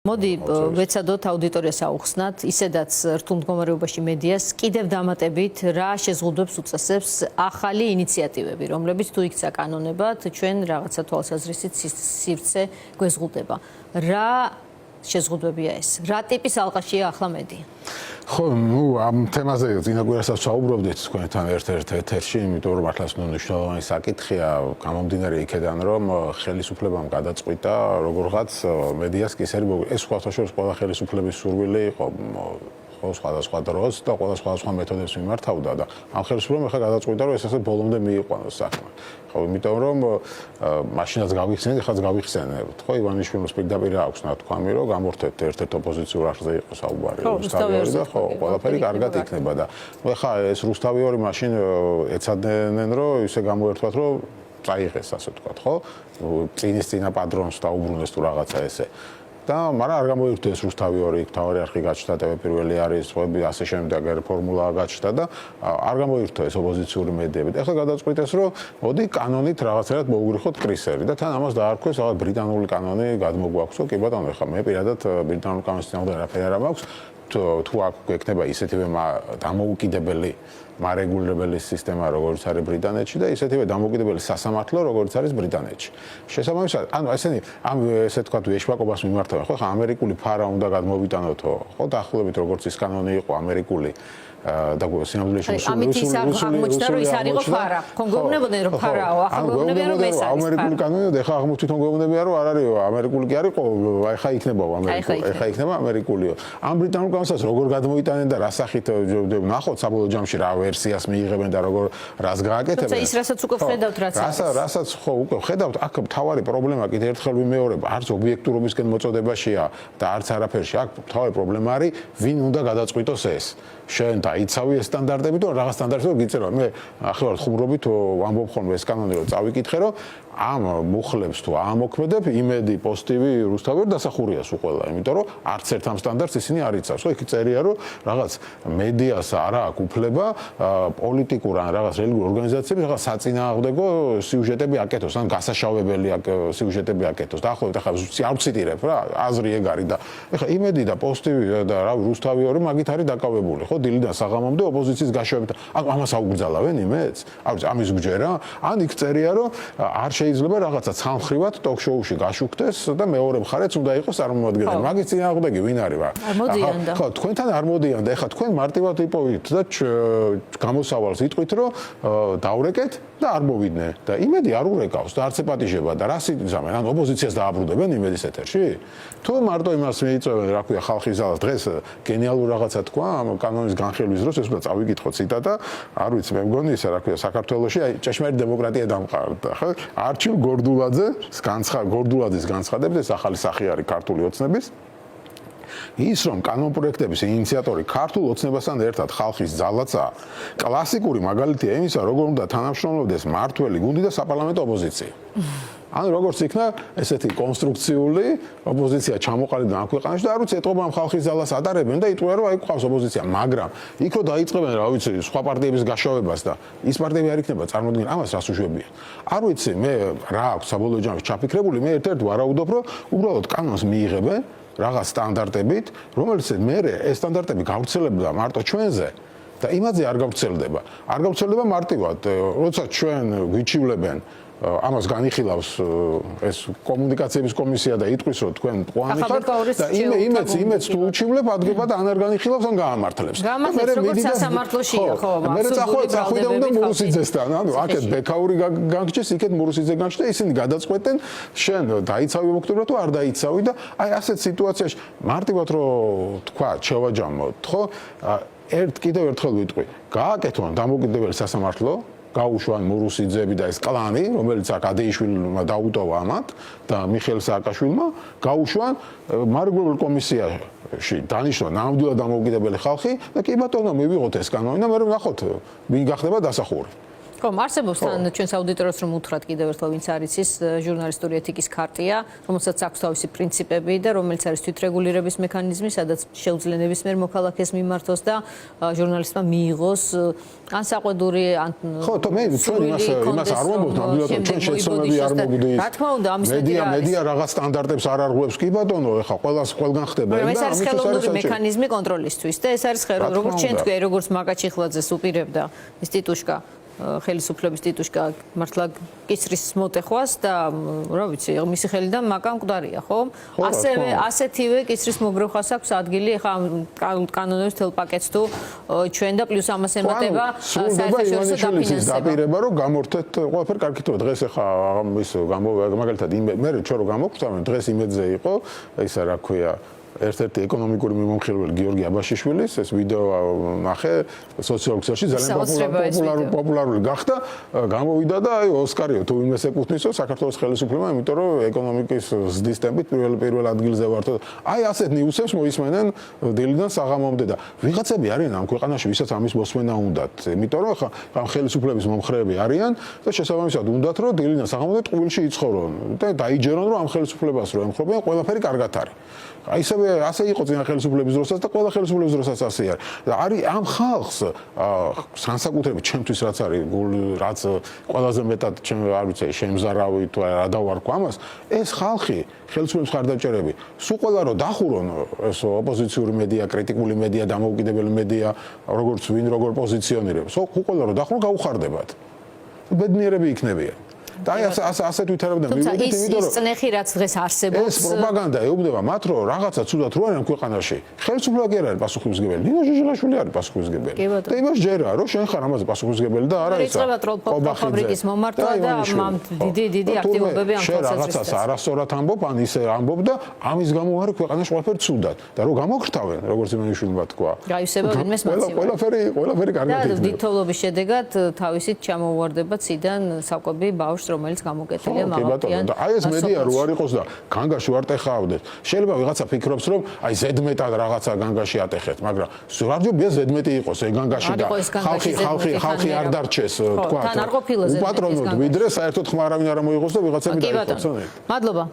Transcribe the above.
მოდი ვეცადოთ აუდიტორიას აუხსნათ, ისედაც რთულ მდგომარეობაში მედიას კიდევ დამატებით რა შეზღუდვებს უწესებს ახალი ინიციატივები, რომლებიც თუ იქცა კანონებად, ჩვენ რაღაცა თვალსაზრისით სივრცე გვეზღუდება. რა შეზღუდვებია ეს? რა ტიპის ალყაშია ახლა მედია? ხო, ამ თემაზე წინაკვირასაც ვსაუბრობდით თქვენთან ერთ-ერთ ეთერში, იმიტომ რომ მართლაც მნიშვნელოვანი საკითხია, გამომდინარე იქედან, რომ ხელისუფლებამ გადაწყვიტა როგორღაც მედიას კისერი ეს სხვათაშორის ყველა ხელისუფლების სურვილი იყო სხვადასხვა დროს და სხვადასხვა მეთოდებს მიმართავდა და ამ ხელისუფლებამ ახლა გადაწყვიტა რომ ეს ასე ბოლომდე მიიყვანოს საქმე. ხო, იმიტომ რომ მაშინაც გავიხსენეთ, ეხლაც გავიხსენებთ. ხო, ივანიშვილის პირდაპირ აქვს ნათქვამი, რომ გამორთეთ ერთ-ერთ ოპოზიციურ არხზე იყო საუბარი რუსთავიორი და ხო, ყველაფერი კარგად იქნება და ეხლა ეს რუსთავიორი მაშინ ეცადნენ რომ ისე გამოერთვათ რომ წაიღეს ასე ვთქვათ, ხო? წინის წინა პატრონს დაუბრუნეს თუ რაღაცა ესე. და მაგრამ არ გამოირთვეს რუსთავიორი, მთავარი არხი გაჩნდა, ტელევიზიები არის, ხოები ასე შემდეგ ფორმულა გაჩნდა და არ გამოირთვეს ოპოზიციური მედიები. ეხლა გადაწყვიტეს, რომ მოდი კანონით რაღაცერად მოუგრიხოთ კრისერი და თან ამას დაარქვეს რაღაც ბრიტანული კანონი გადმოგვაქვსო. კი ბატონო, ეხლა მე პირადად ბრიტანულ კანონის წინააღმდეგ არაფერი არ მაქვს. თუ აქ გვექნება ისეთივე დამოუკიდებელი მარეგულირებელი სისტემა, როგორც არის ბრიტანეთში და ისეთივე დამოუკიდებელი სასამართლო, როგორც არის ბრიტანეთში. შესაბამისად, ანუ ესენი ესე თქვა ეშმაკობას მიმართავენ, ხო, ხა ამერიკული ფარა უნდა გადმოვიტანოთო, ხო, დაახლოებით როგორც ის კანონი იყო ამერიკული და სინამდვილეში რუსული აღმოჩნდა რომ ის არ იყო ფარა. კონგრუებოდნენ რომ ფარაო, ახლა გვეუბნებიან რომ ეს არის ამერიკული კანონი და ეხლა აღმოჩნდა გვეუბნებიან რომ არ არის ამერიკული კი არისო, ეხლა იქნება ამერიკული, ეხლა იქნება ამერიკულიო. ამ ბრიტანულ კანონსაც როგორ გადმოიტანენ და რა სახით ნახოთ საბოლოო ჯამში რა ვერსიას მიიღებენ და როგორ რას გააკეთებენ. თუმცა ის რასაც უკვე ხედავთ რაც არის. რასაც ხო უკვე ხედავთ, აქ მთავარი პრობლემა კიდევ ერთხელ ვიმეორებ, არც ობიექტურობისკენ მოწოდებაშია და არც არაფერში. აქ მთავარი პრობლემა არის, ვინ უნდა გადაწყვიტოს ეს. შენ დაიცავი ეს სტანდარტები თუ რაღაც სტანდარტები გიწერო. მე ახლა ხუმრობით ვამბობ ხოლმე ეს კანონი რომ წავიკითხე რომ ამ მუხლებს თუ ამოქმედებ იმედი პოზიტივი რუსთავიორი დასახურია სულ ყველა, იმიტომ რომ არც ერთ ამ სტანდარტს ისინი არ იცავს. ხო, იქ წერია რომ რაღაც მედიას არ აქვს უფლება პოლიტიკურ ან რაღაც რელიგიურ ორგანიზაციებს რაღაც საწინააღმდეგო სიუჟეტები აკეთოს, ან გასაშავებელი სიუჟეტები აკეთოს. დაახლოებით ახლა არ ვციტირებ რა, აზრი ეგ არის და ეხლა იმედი და პოზიტივი და რა რუსთავიორი მაგით არის დაკავებული. ხო, დილიდან საღამომდე ოპოზიციის გაშვებით. ამას აუგრძალავენ იმედს? ამის გჯერა? ან იქ წერია რომ არ შეიძლება რაღაცა ცალმხრივად ტოქ-შოუში გაშუქდეს და მეორე მხარეც უნდა იყოს წარმომადგენელი. მაგის წინააღმდეგი ვინ არის? ხო, თქვენთან არ მოდიან და ეხლა თქვენ მარტივად იპოვით და გამოსავალს იტყვით რომ დავრეკეთ და არ მოვიდნენ და იმედი არ ურეკავს და არც ეპატიჟება და რას იზამენ? ან ოპოზიციას დააბრუნებენ იმედის ეთერში? თუ მარტო იმას მიიწევენ, რა ქვია, ხალხის ძალას დღეს გენიალური რაღაცა თქვა ამ კანონის განხილვის დროს, ეს უნდა წავიკითხო ციტატა, არ ვიცი, მე მგონი ისა, რა ქვია, საქართველოში აი ჭეშმარიტ დემოკრატია დამყარდა, ხო? არჩილ გორდულაძის განცხადებით, ეს ახალი სახე არის ქართული ოცნების. ის რომ კანონპროექტების ინიციატორი ქართულ ოცნებასთან ერთად ხალხის ძალაცაა, კლასიკური მაგალითია იმისა, როგორ უნდა თანამშრომლობდეს მმართველი გუნდი და საპარლამენტო ოპოზიცია. ანუ როგორც იქნა ესეთი კონსტრუქციული ოპოზიცია ჩამოყალიბდა ამ ქვეყანაში და არ ვიცი ეთყობა ამ ხალხის ძალას ატარებენ და იტყვიან რომ აი ყავს ოპოზიცია, მაგრამ იქო დაიწყებენ რა ვიცი სხვა პარტიების გაშოვებას და ის პარტიები არ იქნება წარმოდგენილი, ამას რას უშვებიან. არ ვიცი მე რა აქვს საბოლოო ჯამში ჩაფიქრებული, მე ერთ-ერთ ვარაუდობ რომ უბრალოდ კანონს მიიღებენ რაღაც სტანდარტებით, რომელიც მე ეს სტანდარტები გავრცელებდა მარტო ჩვენზე და იმაზე არ გავრცელდება. არ გავრცელდება მარტივად, როცა ჩვენ გვიჩივლებენ ამას განიხილავს ეს კომუნიკაციების კომისია და იტყვის რომ თქვენ პლანი ხართ და იმედს თუ უჩივლებ ადგება და ან არ განიხილავს ან გაამართლებს. გამართლებს როგორც სასამართლოშია ხო, მე წახვიდა უნდა მურუსიძესთან, ანუ აქეთ ბექაური განგჭეს, იქეთ მურუსიძე განგჭდა, ისინი გადაწყვეტენ შენ დაიცავი ოქტომბერში თუ არ დაიცავი და აი ასეთ სიტუაციაში მარტივად რომ თქვა შევაჯამოთ, ხო? კიდევ ერთხელ ვიტყვი, გააკეთონ დამოუკიდებელი სასამართლო გაუშვან მურუსიძეები და ეს კლანი, რომელიც აქ ადეიშვილმა დაუტოვა ამათ და მიხეილ სააკაშვილმა, გაუშვან მარეგულირებელ კომისიაში დანიშნვა ნამდვილად დამოუკიდებელი ხალხი და კი ბატონო მივიღოთ ეს კანონი და მე ვნახოთ ვინ გახდება დასახური. ხომ არსებობს თან ჩვენს აუდიტორებს რომ უთხრათ კიდევ ერთხელ ვინც არის ის ჟურნალისტური ეთიკის ხარტია, რომელსაც აქვს თავისი პრინციპები და რომელიც არის თვითრეგულირების მექანიზმი, სადაც შეუძლია ნებისმიერ მოქალაქეს მიმართოს და ჟურნალისტმა მიიღოს ან საყვედური ან ხო, მე ჩვენ იმას არ ვამბობთ, ნამდვილად ჩვენ შეცდომები არ მოგვდის. რა თქმა უნდა, ამის მეტი რა არის. მედია რაღაც სტანდარტებს არ არღვევს კი ბატონო, ეხლა ყველგან ხდება და ეს არის ხელოვნური მექანიზმი კონტროლისთვის და ეს არის როგორც ჩვენ თქვი, როგორც მაკაჩიხლაძეს უპირებდა ის ტიტუშკა ხელისუფლების ტიტუშკა მართლა კისრის მოტეხვას და რა ვიცი, მისი ხელიდან მაკამ მკვდარია, ხო? ასევე ასეთივე კისრის მოგრევას აქვს ადგილი, ეხლა კანონების თელ პაკეტს თუ ჩვენ და პლუს ამას ემატება საერთაშორისო დაფინანსება. დაპირება რომ გამორთეთ ყველაფერი კარგით რო დღეს ეხლა ის მაგალითად მე ჩვენ რო გამოვხსნამ დღეს იმედზე იყო ისა რა ქვია ერთ-ერთი ეკონომიკური მიმომხილველი გიორგი აბაშიშვილის ეს ვიდეო ნახე სოციალურ ქსელში ძალიან პოპულარული გახდა გამოვიდა და აი ოსკარიო თუ იმეს ეკუთვნისო საქართველოს ხელისუფლებამ იმიტომ რომ ეკონომიკის ზრდის ტემპით პირველ ადგილზე ვართო აი ასეთ ნიუსებს მოისმენენ დილიდან საღამომდე და ვიღაცები არიან ამ ქვეყანაში ვისაც ამის მოსმენა უნდათ იმიტომ რომ ხა ამ ხელისუფლების მომხრეები არიან და შესაბამისად უნდათ რომ დილიდან საღამომდე ტყუილში იცხოვრონ და დაიჯერონ რომ ამ ხელისუფლებას რო ემხრობიან ყველაფერი კარგად არის აი ასე იყო წინა ხელისუფლების დროსაც და ყველა ხელისუფლების დროსაც ასე არის. და არის ამ ხალხს განსაკუთრებით ჩემთვის რაც არის რაც ყველაზე მეტად ჩემ არ ვიცი შემზარავი თუ რა დავარქვა ამას ეს ხალხი ხელისუფლების მხარდამჭერები სულ ყველა რო დახურონ ეს ოპოზიციური მედია, კრიტიკული მედია, დამოუკიდებელი მედია, როგორც ვინ როგორ პოზიციონირებს, სულ ყველა რო დახურონ გაუხარდებათ. ბედნიერები იქნებიან. და ასეთ ვითარებდნენ მივიდეთ იმიტომ რომ წნეხი რაც დღეს არსებობს ეს პროპაგანდა ეუბნება მათ რომ რაღაცა ცუდად რო არის ამ ქვეყანაში ხელისუფლება კი არ არის პასუხისმგებელი ნინო ჟიჟილაშვილი არის პასუხისმგებელი და იმას ჯერა რომ შენ ხარ ამაზე პასუხისმგებელი და არა ისა იწყება ტროლფაბრიკის მომართვა და ამ დიდი აქტივობები ამ ხალხს რაღაცას არასწორად ამბობ ან ისე ამბობ და ამის გამო არის ქვეყანაში ყველაფერი ცუდად და რო გამოგრთავენ როგორც იმენიშვილმა თქვა გაისება ვინმეს მოცივი ყველაფერი კარგად იქნება და დიდთოვლობის შედეგად თავისით ჩამოუვარდება ციდან საკვები ბავშვს რომელიც გამოკეთილია მაღალმთიან. აი ეს მედია რო არ იყოს და განგაში ვარ ტეხავდეთ. შეიძლება ვიღაცა ფიქრობს რომ აი ზედმეტად რაღაცა განგაში ატეხეთ, მაგრამ სურარჯობია ზედმეტი იყოს ეგ განგაში და ხალხი არ დარჩეს თქვა. თან არ ყოფილა ზედმეტი. უპატრონოდ ვიდრე საერთოდ ხმა არავინ არ მოიღოს და ვიღაცები დაიხოცონ. მადლობა.